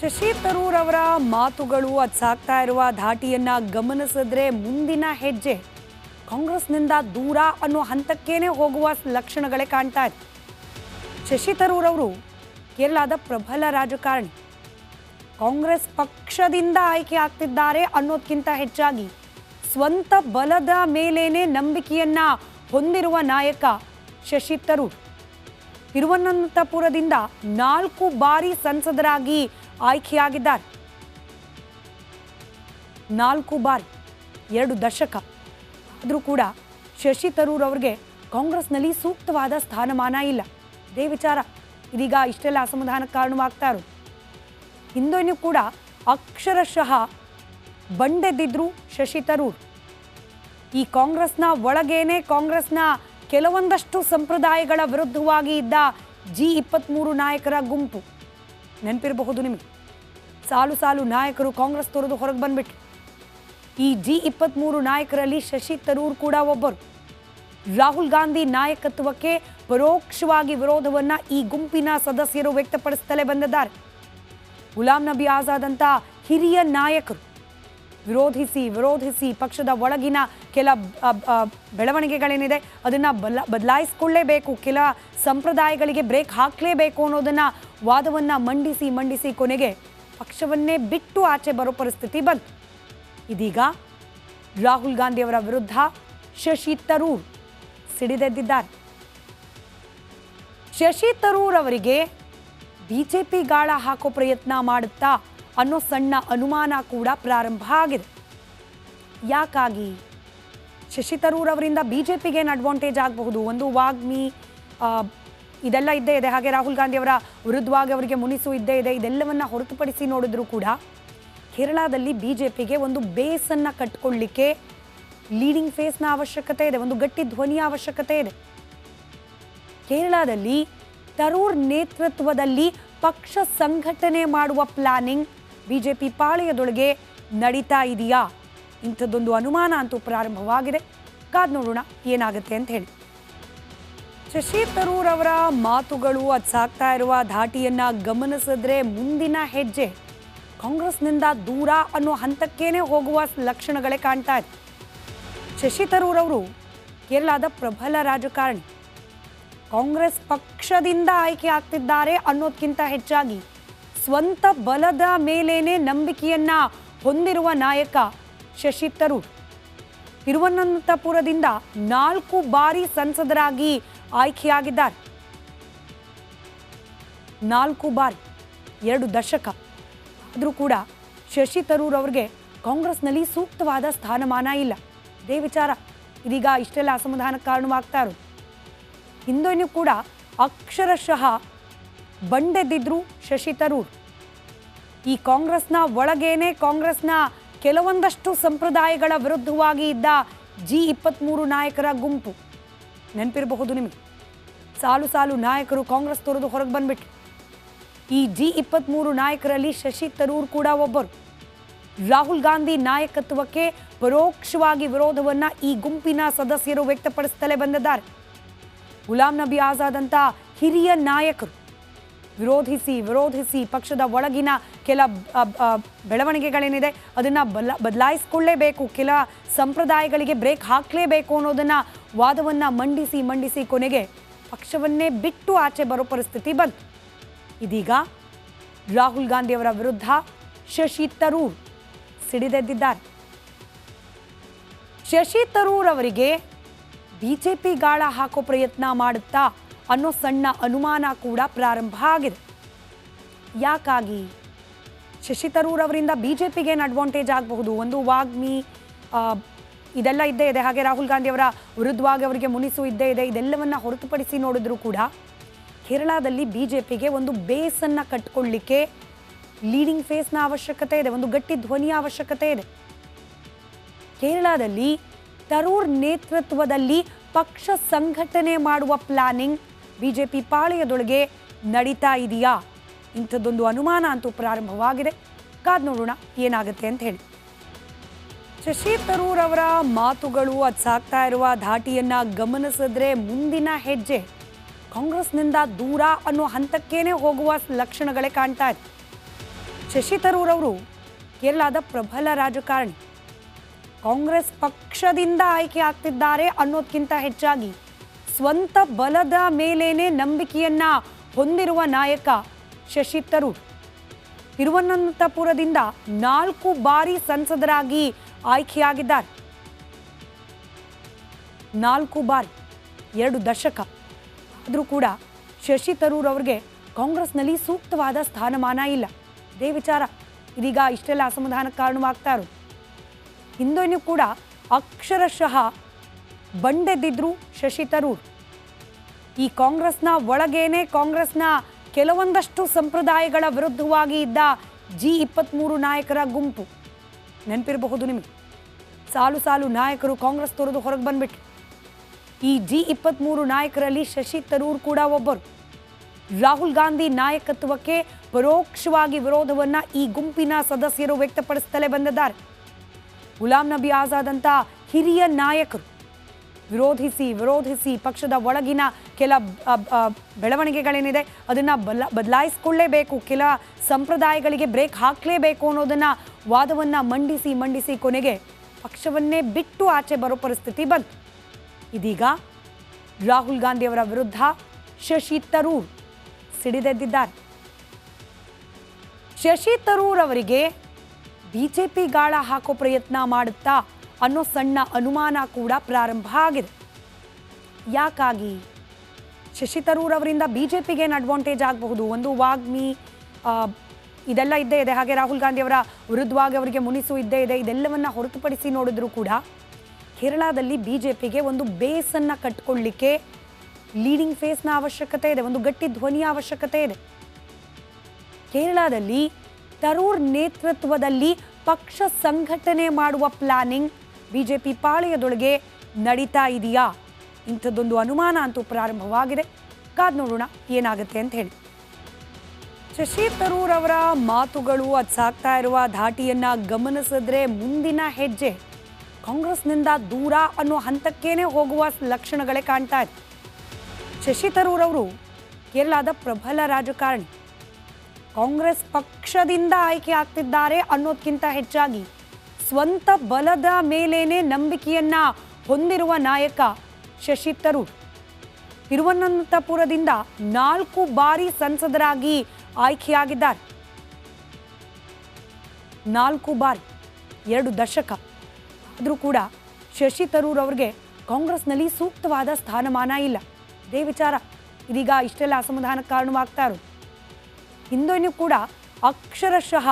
ಶಶಿ ತರೂರ್ ಅವರ ಮಾತುಗಳು ಅದು ಸಾಕ್ತಾ ಇರುವ ಧಾಟಿಯನ್ನ ಗಮನಿಸಿದ್ರೆ ಮುಂದಿನ ಹೆಜ್ಜೆ ಕಾಂಗ್ರೆಸ್ನಿಂದ ದೂರ ಅನ್ನೋ ಹಂತಕ್ಕೇನೆ ಹೋಗುವ ಲಕ್ಷಣಗಳೇ ಕಾಣ್ತಾ ಇದೆ. ಶಶಿ ತರೂರ್ ಅವರು ಕೇರಳದ ಪ್ರಬಲ ರಾಜಕಾರಣಿ. ಕಾಂಗ್ರೆಸ್ ಪಕ್ಷದಿಂದ ಆಯ್ಕೆ ಆಗ್ತಿದ್ದಾರೆ ಅನ್ನೋದಕ್ಕಿಂತ ಹೆಚ್ಚಾಗಿ ಸ್ವಂತ ಬಲದ ಮೇಲೇನೆ ನಂಬಿಕೆಯನ್ನ ಹೊಂದಿರುವ ನಾಯಕ ಶಶಿ ತರೂರ್. ತಿರುವನಂತಪುರದಿಂದ 4 ಬಾರಿ ಸಂಸದರಾಗಿ ಆಯ್ಕೆಯಾಗಿದ್ದಾರೆ. 4 ಬಾರಿ, 2 ದಶಕ. ಆದರೂ ಕೂಡ ಶಶಿ ತರೂರ್ ಅವರಿಗೆ ಕಾಂಗ್ರೆಸ್ನಲ್ಲಿ ಸೂಕ್ತವಾದ ಸ್ಥಾನಮಾನ ಇಲ್ಲ. ಇದೇ ವಿಚಾರ ಇದೀಗ ಇಷ್ಟೆಲ್ಲ ಅಸಮಾಧಾನಕ್ಕೆ ಕಾರಣವಾಗ್ತಾ ಇರೋದು. ಹಿಂದೆನೂ ಕೂಡ ಅಕ್ಷರಶಃ ಬಂಡೆದ್ದಿದ್ರು ಶಶಿ ತರೂರ್. ಈ ಕಾಂಗ್ರೆಸ್ನ ಒಳಗೇನೆ ಕಾಂಗ್ರೆಸ್ನ ಕೆಲವೊಂದಷ್ಟು ಸಂಪ್ರದಾಯಗಳ ವಿರುದ್ಧವಾಗಿ ಇದ್ದ G23 ನಾಯಕರ ಗುಂಪು ನೆನಪಿರಬಹುದು ನಿಮಗೆ. ಸಾಲು ಸಾಲು ನಾಯಕರು ಕಾಂಗ್ರೆಸ್ ತೊರೆದು ಹೊರಗೆ ಬಂದ್ಬಿಟ್ರು. ಈ G23 ನಾಯಕರಲ್ಲಿ ಶಶಿ ತರೂರ್ ಕೂಡ ಒಬ್ಬರು. ರಾಹುಲ್ ಗಾಂಧಿ ನಾಯಕತ್ವಕ್ಕೆ ಪರೋಕ್ಷವಾಗಿ ವಿರೋಧವನ್ನ ಈ ಗುಂಪಿನ ಸದಸ್ಯರು ವ್ಯಕ್ತಪಡಿಸುತ್ತಲೇ ಬಂದಿದ್ದಾರೆ. ಗುಲಾಂ ನಬಿ ಆಜಾದ್ ಅಂತ ಹಿರಿಯ ನಾಯಕರು ವಿರೋಧಿಸಿ ಪಕ್ಷದ ಒಳಗಿನ ಕೆಲ ಬೆಳವಣಿಗೆಗಳೇನಿದೆ ಅದನ್ನು ಬದಲಾಯಿಸಿಕೊಳ್ಳೇಬೇಕು, ಕೆಲ ಸಂಪ್ರದಾಯಗಳಿಗೆ ಬ್ರೇಕ್ ಹಾಕಲೇಬೇಕು ಅನ್ನೋದನ್ನ ವಾದವನ್ನ ಮಂಡಿಸಿ ಕೊನೆಗೆ ಪಕ್ಷವನ್ನೇ ಬಿಟ್ಟು ಆಚೆ ಬರೋ ಪರಿಸ್ಥಿತಿ ಬಂತು. ಇದೀಗ ರಾಹುಲ್ ಗಾಂಧಿ ಅವರ ವಿರುದ್ಧ ಶಶಿ ತರೂರ್ ಸಿಡಿದೆದ್ದಿದ್ದಾರೆ. ಶಶಿ ತರೂರ್ ಅವರಿಗೆ ಬಿಜೆಪಿ ಗಾಳ ಹಾಕೋ ಪ್ರಯತ್ನ ಮಾಡುತ್ತಾ ಅನ್ನೋ ಸಣ್ಣ ಅನುಮಾನ ಕೂಡ ಪ್ರಾರಂಭ ಆಗಿದೆ. ಯಾಕಾಗಿ? ಶಶಿ ತರೂರ್ ಅವರಿಂದ ಬಿಜೆಪಿಗೆ ಏನು ಅಡ್ವಾಂಟೇಜ್ ಆಗಬಹುದು? ಒಂದು ವಾಗ್ಮಿ ಇದೆಲ್ಲ ಇದ್ದೇ ಇದೆ, ಹಾಗೆ ರಾಹುಲ್ ಗಾಂಧಿ ಅವರ ವಿರುದ್ಧವಾಗಿ ಅವರಿಗೆ ಮುನಿಸು ಇದ್ದೇ ಇದೆ. ಇದೆಲ್ಲವನ್ನ ಹೊರತುಪಡಿಸಿ ನೋಡಿದ್ರು ಕೂಡ ಕೇರಳದಲ್ಲಿ ಬಿಜೆಪಿಗೆ ಒಂದು ಬೇಸನ್ನು ಕಟ್ಟಿಕೊಳ್ಳಿಕ್ಕೆ ಲೀಡಿಂಗ್ ಫೇಸ್ನ ಅವಶ್ಯಕತೆ ಇದೆ, ಒಂದು ಗಟ್ಟಿ ಧ್ವನಿಯ ಅವಶ್ಯಕತೆ ಇದೆ. ಕೇರಳದಲ್ಲಿ ತರೂರ್ ನೇತೃತ್ವದಲ್ಲಿ ಪಕ್ಷ ಸಂಘಟನೆ ಮಾಡುವ ಪ್ಲಾನಿಂಗ್ ಬಿಜೆಪಿ ಪಾಳೆಯದೊಳಗೆ ನಡೀತಾ ಇದೆಯಾ? ಇಂಥದ್ದೊಂದು ಅನುಮಾನ ಅಂತೂ ಪ್ರಾರಂಭವಾಗಿದೆ. ಕಾದ್ ನೋಡೋಣ ಏನಾಗುತ್ತೆ ಅಂತ ಹೇಳಿ. ಶಶಿ ತರೂರ್ ಅವರ ಮಾತುಗಳು ಅದು ಸಾಕ್ತಾ ಇರುವ ಧಾಟಿಯನ್ನ ಗಮನಿಸಿದ್ರೆ ಮುಂದಿನ ಹೆಜ್ಜೆ ಕಾಂಗ್ರೆಸ್ನಿಂದ ದೂರ ಅನ್ನೋ ಹಂತಕ್ಕೇನೆ ಹೋಗುವ ಲಕ್ಷಣಗಳೇ ಕಾಣ್ತಾ ಇದೆ. ಶಶಿ ತರೂರ್ ಅವರು ಕೇರಳದ ಪ್ರಬಲ ರಾಜಕಾರಣಿ. ಕಾಂಗ್ರೆಸ್ ಪಕ್ಷದಿಂದ ಆಯ್ಕೆ ಆಗ್ತಿದ್ದಾರೆ ಅನ್ನೋದಕ್ಕಿಂತ ಹೆಚ್ಚಾಗಿ ಸ್ವಂತ ಬಲದ ಮೇಲೇನೆ ನಂಬಿಕೆಯನ್ನ ಹೊಂದಿರುವ ನಾಯಕ ಶಶಿ ತರೂರ್. ತಿರುವನಂತಪುರದಿಂದ 4 ಬಾರಿ ಸಂಸದರಾಗಿ ಆಯ್ಕೆಯಾಗಿದ್ದಾರೆ. 4 ಬಾರಿ, 2 ದಶಕ. ಆದರೂ ಕೂಡ ಶಶಿ ತರೂರ್ ಅವರಿಗೆ ಕಾಂಗ್ರೆಸ್ನಲ್ಲಿ ಸೂಕ್ತವಾದ ಸ್ಥಾನಮಾನ ಇಲ್ಲ. ಇದೇ ವಿಚಾರ ಇದೀಗ ಇಷ್ಟೆಲ್ಲ ಅಸಮಾಧಾನಕ್ಕೆ ಕಾರಣವಾಗ್ತಾ ಇರೋದು. ಹಿಂದೆನೂ ಕೂಡ ಅಕ್ಷರಶಃ ಬಂಡೆದ್ದಿದ್ರು ಶಶಿ ತರೂರ್. ಈ ಕಾಂಗ್ರೆಸ್ನ ಒಳಗೇನೆ ಕಾಂಗ್ರೆಸ್ನ ಕೆಲವೊಂದಷ್ಟು ಸಂಪ್ರದಾಯಗಳ ವಿರುದ್ಧವಾಗಿ ಇದ್ದ G23 ನಾಯಕರ ಗುಂಪು ನೆನಪಿರಬಹುದು ನಿಮಗೆ. ಸಾಲು ಸಾಲು ನಾಯಕರು ಕಾಂಗ್ರೆಸ್ ತೊರೆದು ಹೊರಗೆ ಬಂದ್ಬಿಟ್ರು. ಈ G23 ನಾಯಕರಲ್ಲಿ ಶಶಿ ತರೂರ್ ಕೂಡ ಒಬ್ಬರು. ರಾಹುಲ್ ಗಾಂಧಿ ನಾಯಕತ್ವಕ್ಕೆ ಪರೋಕ್ಷವಾಗಿ ವಿರೋಧವನ್ನ ಈ ಗುಂಪಿನ ಸದಸ್ಯರು ವ್ಯಕ್ತಪಡಿಸುತ್ತಲೇ ಬಂದಿದ್ದಾರೆ. ಗುಲಾಂ ನಬಿ ಆಜಾದ್ ಅಂತ ಹಿರಿಯ ನಾಯಕರು ವಿರೋಧಿಸಿ ಪಕ್ಷದ ಒಳಗಿನ ಕೆಲ ಬೆಳವಣಿಗೆಗಳೇನಿದೆ ಅದನ್ನು ಬದಲಾಯಿಸಿಕೊಳ್ಳೇಬೇಕು, ಕೆಲ ಸಂಪ್ರದಾಯಗಳಿಗೆ ಬ್ರೇಕ್ ಹಾಕಲೇಬೇಕು ಅನ್ನೋದನ್ನ ವಾದವನ್ನ ಮಂಡಿಸಿ ಕೊನೆಗೆ ಪಕ್ಷವನ್ನೇ ಬಿಟ್ಟು ಆಚೆ ಬರೋ ಪರಿಸ್ಥಿತಿ ಬಂತು. ಇದೀಗ ರಾಹುಲ್ ಗಾಂಧಿ ಅವರ ವಿರುದ್ಧ ಶಶಿ ತರೂರ್ ಸಿಡಿದೆದ್ದಿದ್ದಾರೆ. ಶಶಿ ತರೂರ್ ಅವರಿಗೆ ಬಿಜೆಪಿ ಗಾಳ ಹಾಕೋ ಪ್ರಯತ್ನ ಮಾಡುತ್ತಾ ಅನ್ನೋ ಸಣ್ಣ ಅನುಮಾನ ಕೂಡ ಪ್ರಾರಂಭ ಆಗಿದೆ. ಯಾಕಾಗಿ? ಶಶಿ ತರೂರ್ ಅವರಿಂದ ಬಿಜೆಪಿಗೆ ಏನು ಅಡ್ವಾಂಟೇಜ್ ಆಗಬಹುದು? ಒಂದು ವಾಗ್ಮಿ ಇದೆಲ್ಲ ಇದ್ದೇ ಇದೆ, ಹಾಗೆ ರಾಹುಲ್ ಗಾಂಧಿ ಅವರ ವಿರುದ್ಧವಾಗಿ ಅವರಿಗೆ ಮುನಿಸು ಇದ್ದೇ ಇದೆ. ಇದೆಲ್ಲವನ್ನ ಹೊರತುಪಡಿಸಿ ನೋಡಿದ್ರು ಕೂಡ ಕೇರಳದಲ್ಲಿ ಬಿಜೆಪಿಗೆ ಒಂದು ಬೇಸನ್ನು ಕಟ್ಟಿಕೊಳ್ಳಿಕ್ಕೆ ಲೀಡಿಂಗ್ ಫೇಸ್ನ ಅವಶ್ಯಕತೆ ಇದೆ, ಒಂದು ಗಟ್ಟಿ ಧ್ವನಿಯ ಅವಶ್ಯಕತೆ ಇದೆ. ಕೇರಳದಲ್ಲಿ ತರೂರ್ ನೇತೃತ್ವದಲ್ಲಿ ಪಕ್ಷ ಸಂಘಟನೆ ಮಾಡುವ ಪ್ಲಾನಿಂಗ್ ಬಿಜೆಪಿ ಪಾಳೆಯದೊಳಗೆ ನಡೀತಾ ಇದೆಯಾ? ಇಂಥದ್ದೊಂದು ಅನುಮಾನ ಅಂತೂ ಪ್ರಾರಂಭವಾಗಿದೆ. ಕಾದ್ ನೋಡೋಣ ಏನಾಗುತ್ತೆ ಅಂತ ಹೇಳಿ. ಶಶಿ ತರೂರ್ ಅವರ ಮಾತುಗಳು ಅದು ಸಾಕ್ತಾ ಇರುವ ಧಾಟಿಯನ್ನ ಗಮನಿಸಿದ್ರೆ ಮುಂದಿನ ಹೆಜ್ಜೆ ಕಾಂಗ್ರೆಸ್ನಿಂದ ದೂರ ಅನ್ನೋ ಹಂತಕ್ಕೇನೆ ಹೋಗುವ ಲಕ್ಷಣಗಳೇ ಕಾಣ್ತಾ ಇದೆ. ಶಶಿ ತರೂರ್ ಅವರು ಕೇರಳದ ಪ್ರಬಲ ರಾಜಕಾರಣಿ. ಕಾಂಗ್ರೆಸ್ ಪಕ್ಷದಿಂದ ಆಯ್ಕೆ ಆಗ್ತಿದ್ದಾರೆ ಅನ್ನೋದಕ್ಕಿಂತ ಹೆಚ್ಚಾಗಿ ಸ್ವಂತ ಬಲದ ಮೇಲೇನೆ ನಂಬಿಕೆಯನ್ನ ಹೊಂದಿರುವ ನಾಯಕ ಶಶಿ ತರೂರ್. ತಿರುವನಂತಪುರದಿಂದ 4 ಬಾರಿ ಸಂಸದರಾಗಿ ಆಯ್ಕೆಯಾಗಿದ್ದಾರೆ. 4 ಬಾರಿ, 2 ದಶಕ. ಆದರೂ ಕೂಡ ಶಶಿ ತರೂರ್ ಅವರಿಗೆ ಕಾಂಗ್ರೆಸ್ನಲ್ಲಿ ಸೂಕ್ತವಾದ ಸ್ಥಾನಮಾನ ಇಲ್ಲ. ಇದೇ ವಿಚಾರ ಇದೀಗ ಇಷ್ಟೆಲ್ಲ ಅಸಮಾಧಾನಕ್ಕೆ ಕಾರಣವಾಗ್ತಾ ಇರೋದು. ಹಿಂದೆಯೂ ಕೂಡ ಅಕ್ಷರಶಃ ಬಂಡೆದ್ದಿದ್ರು ಶಶಿ ತರೂರ್. ಈ ಕಾಂಗ್ರೆಸ್ನ ಒಳಗೇನೆ ಕಾಂಗ್ರೆಸ್ನ ಕೆಲವೊಂದಷ್ಟು ಸಂಪ್ರದಾಯಗಳ ವಿರುದ್ಧವಾಗಿ ಇದ್ದ G23 ನಾಯಕರ ಗುಂಪು ನೆನಪಿರಬಹುದು ನಿಮಗೆ. ಸಾಲು ಸಾಲು ನಾಯಕರು ಕಾಂಗ್ರೆಸ್ ತೊರೆದು ಹೊರಗೆ ಬಂದ್ಬಿಟ್ರು. ಈ G23 ನಾಯಕರಲ್ಲಿ ಶಶಿ ತರೂರ್ ಕೂಡ ಒಬ್ಬರು. ರಾಹುಲ್ ಗಾಂಧಿ ನಾಯಕತ್ವಕ್ಕೆ ಪರೋಕ್ಷವಾಗಿ ವಿರೋಧವನ್ನ ಈ ಗುಂಪಿನ ಸದಸ್ಯರು ವ್ಯಕ್ತಪಡಿಸುತ್ತಲೇ ಬಂದಿದ್ದಾರೆ. ಗುಲಾಂ ನಬಿ ಆಜಾದ್ ಅಂತ ಹಿರಿಯ ನಾಯಕರು ವಿರೋಧಿಸಿ ಪಕ್ಷದ ಒಳಗಿನ ಕೆಲ ಬೆಳವಣಿಗೆಗಳೇನಿದೆ ಅದನ್ನು ಬದಲಾಯಿಸಿಕೊಳ್ಳೇಬೇಕು, ಕೆಲ ಸಂಪ್ರದಾಯಗಳಿಗೆ ಬ್ರೇಕ್ ಹಾಕಲೇಬೇಕು ಅನ್ನೋದನ್ನ ವಾದವನ್ನು ಮಂಡಿಸಿ ಕೊನೆಗೆ ಪಕ್ಷವನ್ನೇ ಬಿಟ್ಟು ಆಚೆ ಬರೋ ಪರಿಸ್ಥಿತಿ ಬಂತು. ಇದೀಗ ರಾಹುಲ್ ಗಾಂಧಿಯವರ ವಿರುದ್ಧ ಶಶಿ ತರೂರ್ ಸಿಡಿದೆದ್ದಿದ್ದಾರೆ. ಶಶಿ ತರೂರ್ ಅವರಿಗೆ ಬಿಜೆಪಿ ಗಾಳ ಹಾಕೋ ಪ್ರಯತ್ನ ಮಾಡುತ್ತಾ ಅನ್ನೋ ಸಣ್ಣ ಅನುಮಾನ ಕೂಡ ಪ್ರಾರಂಭ ಆಗಿದೆ. ಯಾಕಾಗಿ? ಶಶಿ ತರೂರ್ ಅವರಿಂದ ಬಿಜೆಪಿಗೆ ಏನು ಅಡ್ವಾಂಟೇಜ್ ಆಗಬಹುದು? ಒಂದು ವಾಗ್ಮಿ ಇದೆಲ್ಲ ಇದ್ದೇ ಇದೆ, ಹಾಗೆ ರಾಹುಲ್ ಗಾಂಧಿ ಅವರ ವಿರುದ್ಧವಾಗಿ ಅವರಿಗೆ ಮುನಿಸು ಇದ್ದೇ ಇದೆ. ಇದೆಲ್ಲವನ್ನ ಹೊರತುಪಡಿಸಿ ನೋಡಿದ್ರು ಕೂಡ ಕೇರಳದಲ್ಲಿ ಬಿಜೆಪಿಗೆ ಒಂದು ಬೇಸನ್ನು ಕಟ್ಕೊಳ್ಳಿಕ್ಕೆ ಲೀಡಿಂಗ್ ಫೇಸ್ನ ಅವಶ್ಯಕತೆ ಇದೆ, ಒಂದು ಗಟ್ಟಿ ಧ್ವನಿಯ ಅವಶ್ಯಕತೆ ಇದೆ. ಕೇರಳದಲ್ಲಿ ತರೂರ್ ನೇತೃತ್ವದಲ್ಲಿ ಪಕ್ಷ ಸಂಘಟನೆ ಮಾಡುವ ಪ್ಲಾನಿಂಗ್ ಬಿಜೆಪಿ ಪಾಳೆಯದೊಳಗೆ ನಡೀತಾ ಇದೆಯಾ? ಇಂಥದ್ದೊಂದು ಅನುಮಾನ ಅಂತೂ ಪ್ರಾರಂಭವಾಗಿದೆ. ಕಾದ್ ನೋಡೋಣ ಏನಾಗುತ್ತೆ ಅಂತ ಹೇಳಿ. ಶಶಿ ತರೂರ್ ಅವರ ಮಾತುಗಳು, ಅದು ಸಾಕ್ತಾ ಇರುವ ಧಾಟಿಯನ್ನ ಗಮನಿಸಿದ್ರೆ ಮುಂದಿನ ಹೆಜ್ಜೆ ಕಾಂಗ್ರೆಸ್ನಿಂದ ದೂರ ಅನ್ನೋ ಹಂತಕ್ಕೇನೆ ಹೋಗುವ ಲಕ್ಷಣಗಳೇ ಕಾಣ್ತಾ ಇದೆ. ಶಶಿ ತರೂರ್ ಅವರು ಕೇರಳದ ಪ್ರಬಲ ರಾಜಕಾರಣಿ. ಕಾಂಗ್ರೆಸ್ ಪಕ್ಷದಿಂದ ಆಯ್ಕೆ ಆಗ್ತಿದ್ದಾರೆ ಅನ್ನೋದಕ್ಕಿಂತ ಹೆಚ್ಚಾಗಿ ಸ್ವಂತ ಬಲದ ಮೇಲೇನೆ ನಂಬಿಕೆಯನ್ನ ಹೊಂದಿರುವ ನಾಯಕ ಶಶಿ ತರೂರ್. ತಿರುವನಂತಪುರದಿಂದ 4 ಬಾರಿ ಸಂಸದರಾಗಿ ಆಯ್ಕೆಯಾಗಿದ್ದಾರೆ. 4 ಬಾರಿ, 2 ದಶಕ. ಆದರೂ ಕೂಡ ಶಶಿ ತರೂರ್ ಅವರಿಗೆ ಕಾಂಗ್ರೆಸ್ನಲ್ಲಿ ಸೂಕ್ತವಾದ ಸ್ಥಾನಮಾನ ಇಲ್ಲ. ಇದೇ ವಿಚಾರ ಇದೀಗ ಇಷ್ಟೆಲ್ಲ ಅಸಮಾಧಾನಕ್ಕೆ ಕಾರಣವಾಗ್ತಾ ಇರೋದು. ಹಿಂದೆಯೂ ಕೂಡ ಅಕ್ಷರಶಃ